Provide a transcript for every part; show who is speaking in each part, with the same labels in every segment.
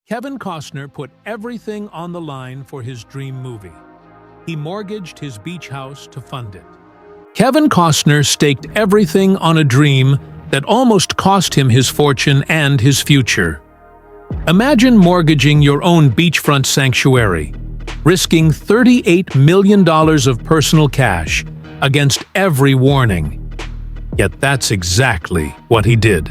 Speaker 1: Kevin Costner put everything on the line for his dream movie. He mortgaged his beach house to fund it. Kevin Costner staked everything on a dream that almost cost him his fortune and his future. Imagine mortgaging your own beachfront sanctuary, risking $38 million of personal cash against every warning. Yet that's exactly what he did.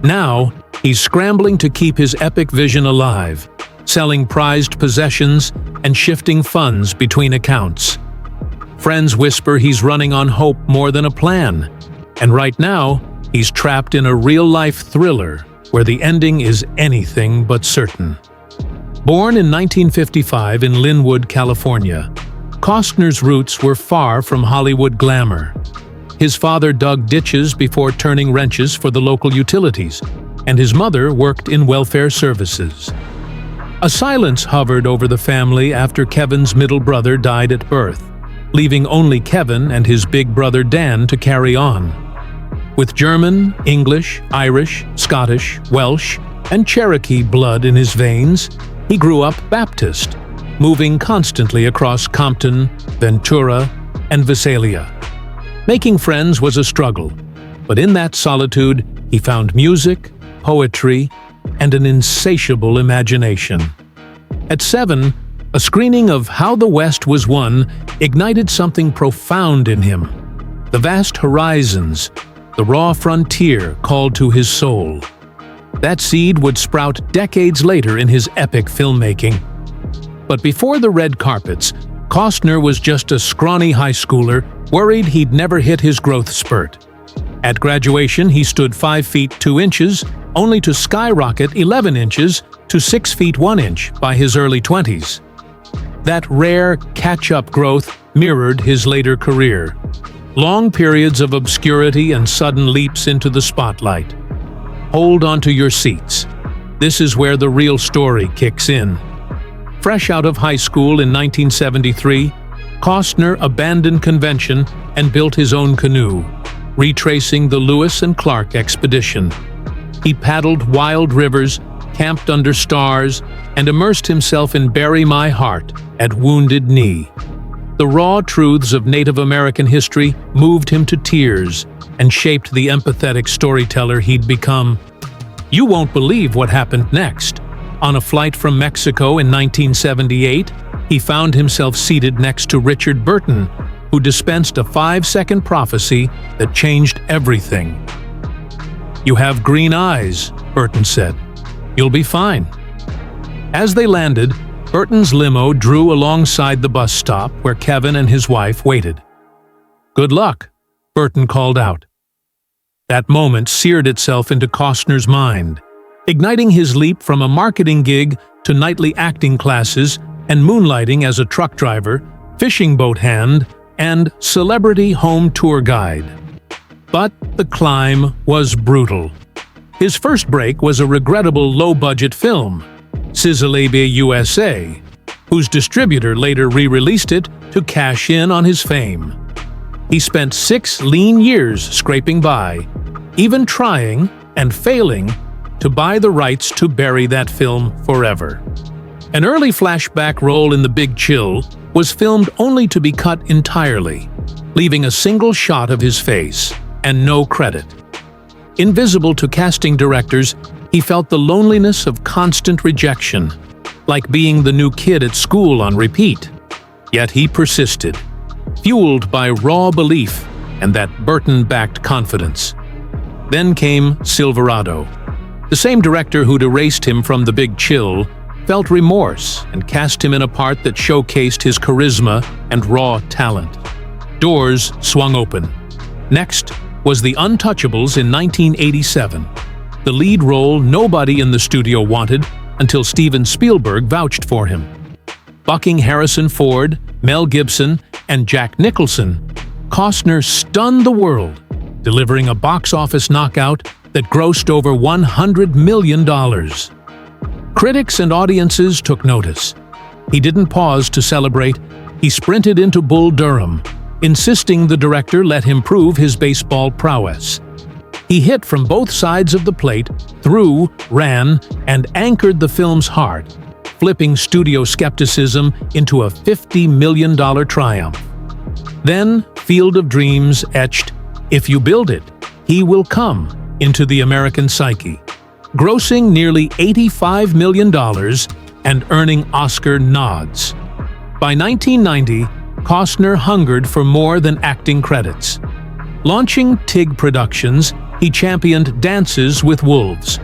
Speaker 1: Now, he's scrambling to keep his epic vision alive, selling prized possessions and shifting funds between accounts. Friends whisper he's running on hope more than a plan, and right now, he's trapped in a real-life thriller where the ending is anything but certain. Born in 1955 in Linwood, California, Costner's roots were far from Hollywood glamour. His father dug ditches before turning wrenches for the local utilities, and his mother worked in welfare services. A silence hovered over the family after Kevin's middle brother died at birth, leaving only Kevin and his big brother Dan to carry on. With German, English, Irish, Scottish, Welsh, and Cherokee blood in his veins, he grew up Baptist, moving constantly across Compton, Ventura, and Visalia. Making friends was a struggle, but in that solitude, he found music, poetry, and an insatiable imagination. At 7, a screening of How the West Was Won ignited something profound in him. The vast horizons, the raw frontier called to his soul. That seed would sprout decades later in his epic filmmaking. But before the red carpets, Costner was just a scrawny high schooler worried he'd never hit his growth spurt. At graduation, he stood 5 feet 2 inches, only to skyrocket 11 inches to 6 feet 1 inch by his early 20s. That rare catch-up growth mirrored his later career. Long periods of obscurity and sudden leaps into the spotlight. Hold onto your seats. This is where the real story kicks in. Fresh out of high school in 1973, Costner abandoned convention and built his own canoe, retracing the Lewis and Clark expedition. He paddled wild rivers, camped under stars, and immersed himself in Bury My Heart at Wounded Knee. The raw truths of Native American history moved him to tears and shaped the empathetic storyteller he'd become. You won't believe what happened next. On a flight from Mexico in 1978, he found himself seated next to Richard Burton, who dispensed a 5-second prophecy that changed everything. "You have green eyes," Burton said. "You'll be fine." As they landed, Burton's limo drew alongside the bus stop where Kevin and his wife waited. "Good luck," Burton called out. That moment seared itself into Costner's mind, igniting his leap from a marketing gig to nightly acting classes and moonlighting as a truck driver, fishing boat hand, and celebrity home tour guide. But the climb was brutal. His first break was a regrettable low-budget film, Sizzalabia USA, whose distributor later re-released it to cash in on his fame. He spent 6 lean years scraping by, even trying and failing to buy the rights to bury that film forever. An early flashback role in The Big Chill was filmed only to be cut entirely, leaving a single shot of his face and no credit. Invisible to casting directors, he felt the loneliness of constant rejection, like being the new kid at school on repeat. Yet he persisted, fueled by raw belief and that Burton-backed confidence. Then came Silverado. The same director who'd erased him from The Big Chill felt remorse and cast him in a part that showcased his charisma and raw talent. Doors swung open. Next was The Untouchables in 1987, the lead role nobody in the studio wanted until Steven Spielberg vouched for him. Bucking Harrison Ford, Mel Gibson, and Jack Nicholson, Costner stunned the world, delivering a box office knockout that grossed over $100 million. Critics and audiences took notice. He didn't pause to celebrate. He sprinted into Bull Durham, insisting the director let him prove his baseball prowess. He hit from both sides of the plate, threw, ran, and anchored the film's heart, flipping studio skepticism into a $50 million triumph. Then, Field of Dreams etched, "If you build it, he will come," into the American psyche, grossing nearly $85 million and earning Oscar nods. By 1990, Costner hungered for more than acting credits. Launching TIG Productions, he championed Dances with Wolves,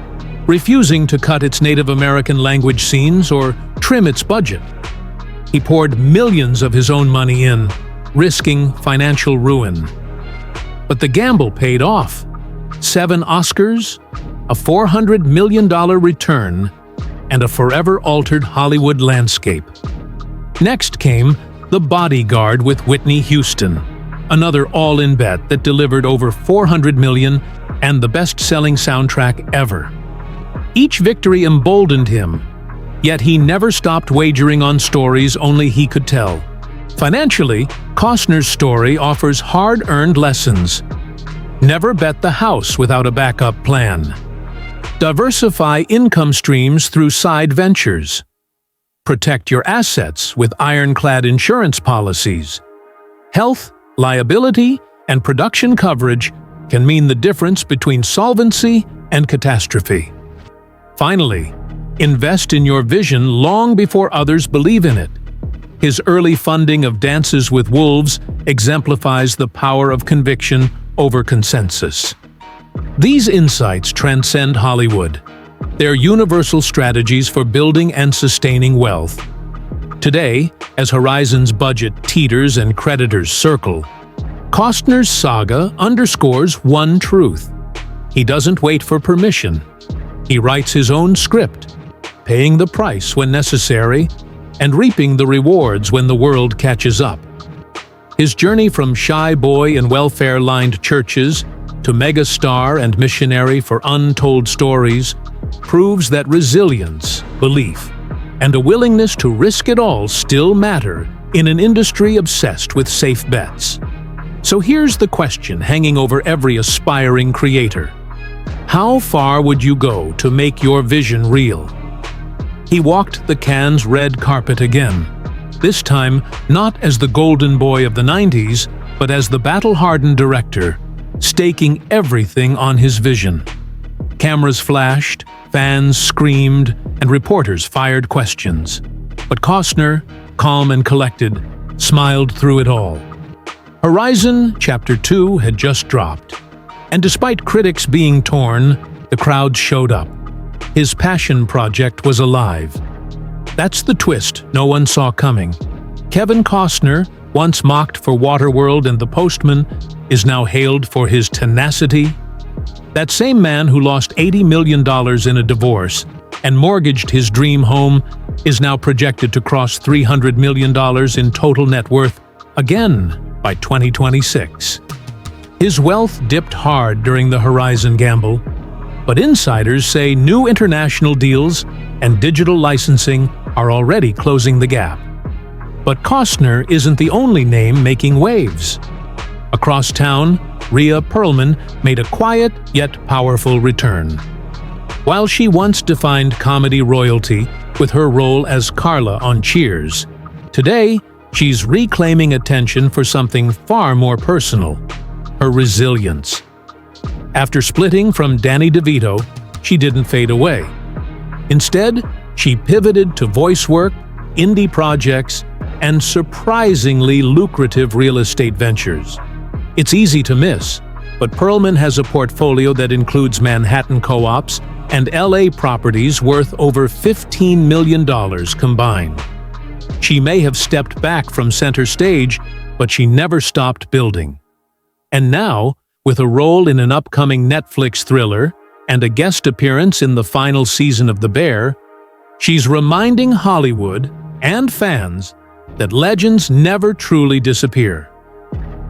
Speaker 1: refusing to cut its Native American language scenes or trim its budget. He poured millions of his own money in, risking financial ruin. But the gamble paid off. 7 Oscars, a $400 million return, and a forever altered Hollywood landscape. Next came The Bodyguard with Whitney Houston, another all-in bet that delivered over $400 million and the best-selling soundtrack ever. Each victory emboldened him, yet he never stopped wagering on stories only he could tell. Financially, Costner's story offers hard-earned lessons. Never bet the house without a backup plan. Diversify income streams through side ventures. Protect your assets with ironclad insurance policies. Health, liability, and production coverage can mean the difference between solvency and catastrophe. Finally, invest in your vision long before others believe in it. His early funding of Dances with Wolves exemplifies the power of conviction over consensus. These insights transcend Hollywood. They're universal strategies for building and sustaining wealth. Today, as Horizon's budget teeters and creditors circle, Costner's saga underscores one truth. He doesn't wait for permission. He writes his own script, paying the price when necessary and reaping the rewards when the world catches up. His journey from shy boy in welfare-lined churches to megastar and missionary for untold stories proves that resilience, belief, and a willingness to risk it all still matter in an industry obsessed with safe bets. So here's the question hanging over every aspiring creator. How far would you go to make your vision real? He walked the Cannes red carpet again, this time not as the golden boy of the 90s, but as the battle-hardened director, staking everything on his vision. Cameras flashed, fans screamed, and reporters fired questions. But Costner, calm and collected, smiled through it all. Horizon Chapter 2 had just dropped, and despite critics being torn, the crowd showed up. His passion project was alive. That's the twist no one saw coming. Kevin Costner, once mocked for Waterworld and The Postman, is now hailed for his tenacity. That same man who lost $80 million in a divorce and mortgaged his dream home is now projected to cross $300 million in total net worth again by 2026. His wealth dipped hard during the Horizon gamble, but insiders say new international deals and digital licensing are already closing the gap. But Costner isn't the only name making waves. Across town, Rhea Perlman made a quiet yet powerful return. While she once defined comedy royalty with her role as Carla on Cheers, today she's reclaiming attention for something far more personal: her resilience. After splitting from Danny DeVito, she didn't fade away. Instead, she pivoted to voice work, indie projects, and surprisingly lucrative real estate ventures. It's easy to miss, but Perlman has a portfolio that includes Manhattan co-ops and LA properties worth over $15 million combined. She may have stepped back from center stage, but she never stopped building. And now, with a role in an upcoming Netflix thriller and a guest appearance in the final season of The Bear, she's reminding Hollywood and fans that legends never truly disappear.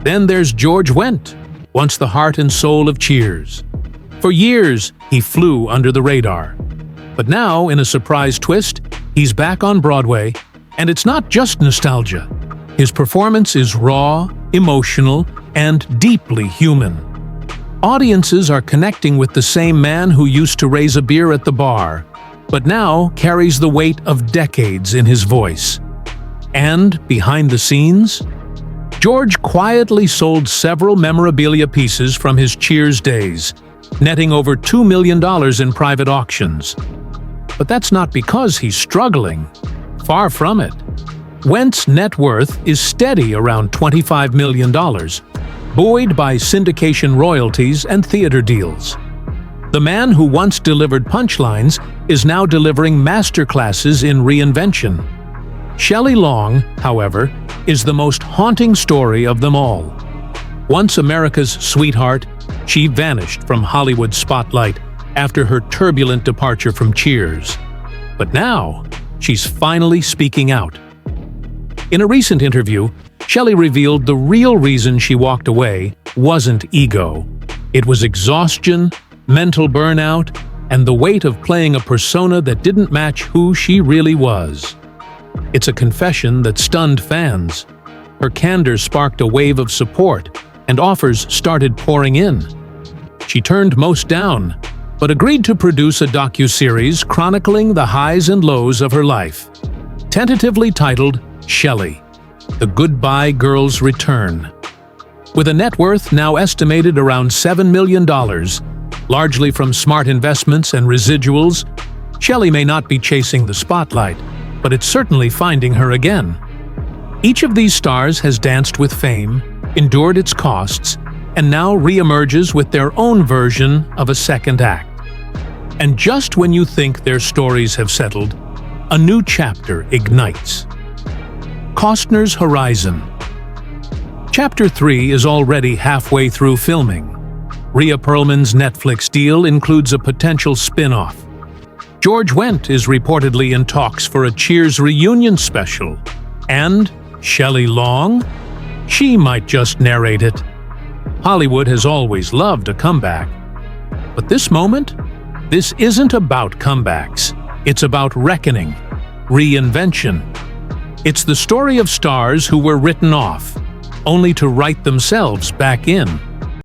Speaker 1: Then there's George Wendt, once the heart and soul of Cheers. For years, he flew under the radar. But now, in a surprise twist, he's back on Broadway, and it's not just nostalgia. His performance is raw, emotional, and deeply human. Audiences are connecting with the same man who used to raise a beer at the bar, but now carries the weight of decades in his voice. And, behind the scenes, George quietly sold several memorabilia pieces from his Cheers days, netting over $2 million in private auctions. But that's not because he's struggling. Far from it. Wendt's net worth is steady around $25 million, buoyed by syndication royalties and theater deals. The man who once delivered punchlines is now delivering masterclasses in reinvention. Shelley Long, however, is the most haunting story of them all. Once America's sweetheart, she vanished from Hollywood's spotlight after her turbulent departure from Cheers. But now, she's finally speaking out. In a recent interview, Shelley revealed the real reason she walked away wasn't ego. It was exhaustion, mental burnout, and the weight of playing a persona that didn't match who she really was. It's a confession that stunned fans. Her candor sparked a wave of support, and offers started pouring in. She turned most down, but agreed to produce a docuseries chronicling the highs and lows of her life. Tentatively titled Shelley, The Goodbye Girl's Return. With a net worth now estimated around $7 million, largely from smart investments and residuals, Shelley may not be chasing the spotlight, but it's certainly finding her again. Each of these stars has danced with fame, endured its costs, and now re-emerges with their own version of a second act. And just when you think their stories have settled, a new chapter ignites. Costner's Horizon. Chapter 3 is already halfway through filming. Rhea Perlman's Netflix deal includes a potential spin-off. George Wendt is reportedly in talks for a Cheers reunion special. And Shelley Long? She might just narrate it. Hollywood has always loved a comeback. But this moment? This isn't about comebacks. It's about reckoning, reinvention. It's the story of stars who were written off, only to write themselves back in.